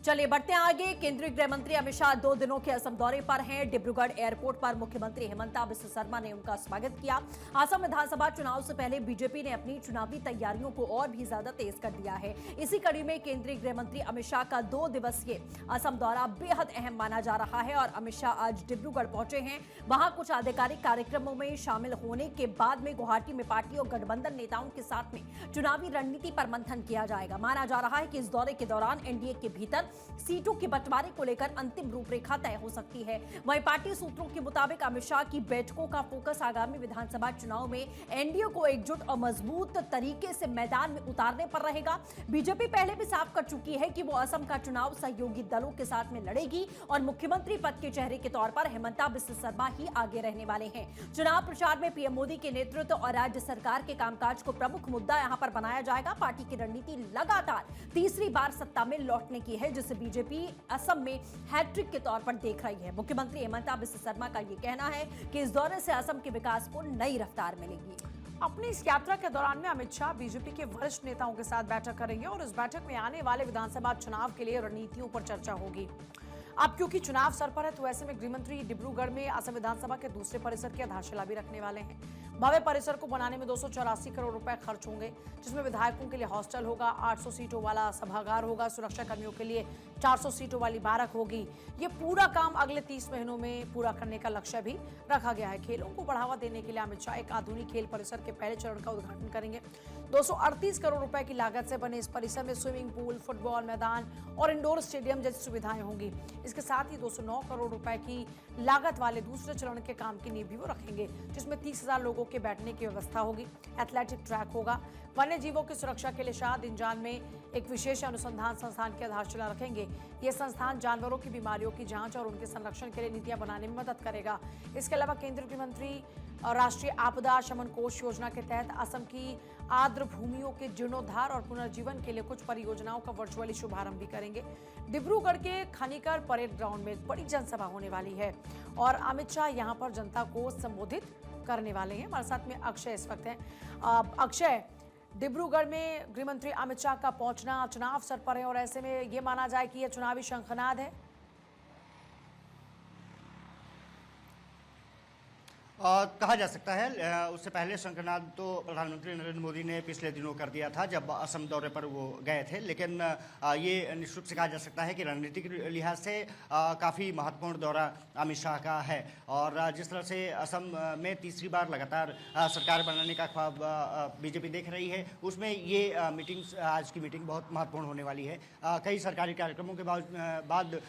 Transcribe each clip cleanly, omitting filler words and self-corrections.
चलिए बढ़ते हैं आगे। केंद्रीय गृह मंत्री अमित शाह 2 दिनों के असम दौरे पर हैं। डिब्रूगढ़ एयरपोर्ट पर मुख्यमंत्री हेमंता बिस्वा शर्मा ने उनका स्वागत किया। असम विधानसभा चुनाव से पहले बीजेपी ने अपनी चुनावी तैयारियों को और भी ज्यादा तेज कर दिया है। इसी कड़ी में केंद्रीय गृह मंत्री अमित शाह का 2 दिवसीय असम दौरा बेहद अहम माना जा रहा है और अमित शाह आज डिब्रूगढ़ पहुंचे हैं। वहां कुछ आधिकारिक कार्यक्रमों में शामिल होने के बाद में गुवाहाटी में पार्टी और गठबंधन नेताओं के साथ में चुनावी रणनीति पर मंथन किया जाएगा। माना जा रहा है कि इस दौरे के दौरान एनडीए के भीतर सीटों के बंटवारे को लेकर अंतिम रूपरेखा तय हो सकती है। वहीं पार्टी सूत्रों के मुताबिक अमित शाह की बैठकों का फोकस आगामी विधानसभा चुनाव में एनडीए को एकजुट और मजबूत तरीके से मैदान में उतारने पर रहेगा। बीजेपी पहले भी साफ कर चुकी है कि वो असम का चुनाव सहयोगी दलों के साथ में लड़ेगी और मुख्यमंत्री पद के चेहरे के तौर पर हेमंता बिस्वा शर्मा ही आगे रहने वाले हैं। चुनाव प्रचार में पीएम मोदी के नेतृत्व और राज्य सरकार के कामकाज को प्रमुख मुद्दा यहां पर बनाया जाएगा। पार्टी की रणनीति लगातार तीसरी बार सत्ता में लौटने की है, जिसे बीजेपी असम में हैट्रिक के तौर पर देख रही है। मुख्यमंत्री हेमंता बिस्वा शर्मा का यह कहना है कि इस दौरे से असम के विकास को नई रफ्तार मिलेगी। अपनी इस यात्रा के दौरान में अमित शाह बीजेपी के वरिष्ठ नेताओं के साथ बैठक करेंगे और इस बैठक में आने वाले विधानसभा चुनाव के लिए रणनीतियों पर चर्चा होगी। अब क्योंकि चुनाव सर पर है तो ऐसे में गृहमंत्री डिब्रूगढ़ में असम विधानसभा के दूसरे परिसर की आधारशिला भी रखने वाले हैं। भव्य परिसर को बनाने में 284 करोड़ रुपए खर्च होंगे, जिसमें विधायकों के लिए हॉस्टल होगा, 800 सीटों वाला सभागार होगा, सुरक्षा कर्मियों के लिए 400 सीटों वाली बारक होगी। ये पूरा काम अगले 30 महीनों में पूरा करने का लक्ष्य भी रखा गया है। खेलों को बढ़ावा देने के लिए अमित शाह एक आधुनिक खेल परिसर के पहले चरण का उद्घाटन करेंगे। 238 करोड़ रुपए की लागत से बने इस परिसर में स्विमिंग पूल, फुटबॉल मैदान और इंडोर स्टेडियम जैसी सुविधाएं होंगी। इसके साथ ही 209 करोड़ रुपए की लागत वाले दूसरे चरण के काम की नींव भी वो रखेंगे, जिसमें 30,000 लोगों के बैठने की व्यवस्था होगी। एथलेटिक ट्रैक होगा। वन्य जीवों की सुरक्षा के लिए शाह दिनजान में एक विशेष अनुसंधान संस्थान की आधारशिला रखेंगे। यह संस्थान जानवरों की बीमारियों की जांच और उनके संरक्षण के लिए नीतियां बनाने में मदद करेगा। इसके अलावा केंद्रीय गृह मंत्री और राष्ट्रीय आपदा शमन कोष योजना के तहत असम की आर्द्र भूमियों के जीर्णोद्धार और पुनर्जीवन के लिए कुछ परियोजनाओं का वर्चुअली शुभारंभ भी करेंगे। डिब्रूगढ़ के खनिकर परेड ग्राउंड में एक बड़ी जनसभा होने वाली है और अमित शाह यहां पर जनता को संबोधित करने वाले हैं। हमारे साथ में अक्षय इस वक्त हैं। अक्षय, डिब्रूगढ़ में गृहमंत्री अमित शाह का पहुंचना चुनाव सर पर है और ऐसे में यह माना जाए कि यह चुनावी शंखनाद है। कहा जा सकता है। उससे पहले शंखनाद तो प्रधानमंत्री नरेंद्र मोदी ने पिछले दिनों कर दिया था जब असम दौरे पर वो गए थे, लेकिन ये निश्चित रूप से कहा जा सकता है कि रणनीतिक लिहाज से काफ़ी महत्वपूर्ण दौरा अमित शाह का है। और जिस तरह से असम में तीसरी बार लगातार सरकार बनाने का ख्वाब बीजेपी देख रही है, उसमें ये मीटिंग, आज की मीटिंग बहुत महत्वपूर्ण होने वाली है। कई सरकारी कार्यक्रमों के बाद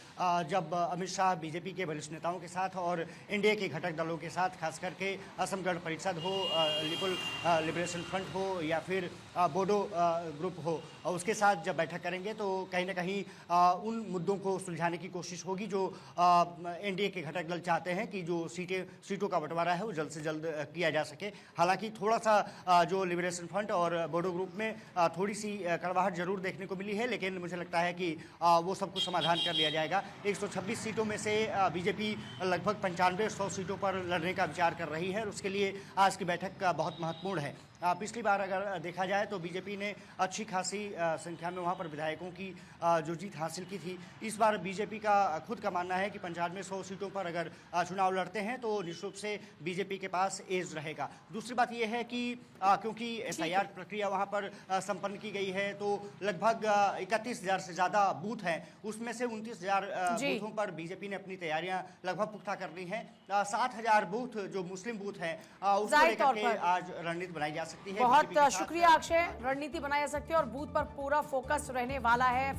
जब अमित शाह बीजेपी के वरिष्ठ नेताओं के साथ और एनडीए के घटक दलों के साथ, खास करके असम गण परिषद हो, लिबरेशन फ्रंट हो या फिर बोडो ग्रुप हो, और उसके साथ जब बैठक करेंगे तो कहीं ना कहीं उन मुद्दों को सुलझाने की कोशिश होगी जो एनडीए के घटक दल चाहते हैं कि जो सीटों का बंटवारा है वो जल्द से जल्द किया जा सके। हालांकि थोड़ा सा जो लिबरेशन फ्रंट और बोडो ग्रुप में थोड़ी सी कड़वाहट जरूर देखने को मिली है, लेकिन मुझे लगता है कि वो सब कुछ समाधान कर लिया जाएगा। 126 सीटों में से बीजेपी लगभग 95-100 सीटों पर लड़ने का विचार कर रही है और उसके लिए आज की बैठक बहुत महत्वपूर्ण है। पिछली बार अगर देखा जाए तो बीजेपी ने अच्छी खासी संख्या में वहाँ पर विधायकों की जो जीत हासिल की थी। इस बार बीजेपी का खुद का मानना है कि 95-100 सीटों पर अगर चुनाव लड़ते हैं तो निश्चित रूप से बीजेपी के पास एज रहेगा। दूसरी बात यह है कि क्योंकि एफआईआर प्रक्रिया वहाँ पर संपन्न की गई है तो लगभग 31,000 से ज़्यादा बूथ हैं, उसमें से 29,000 बूथों पर बीजेपी ने अपनी तैयारियां लगभग पुख्ता कर ली हैं। 7,000 बूथ जो मुस्लिम बूथ हैं उसको लेकर के आज रणनीति बनाई जा सकती है। बहुत शुक्रिया अक्षय। रणनीति बनाई जा सकती है और बूथ पर पूरा फोकस रहने वाला है।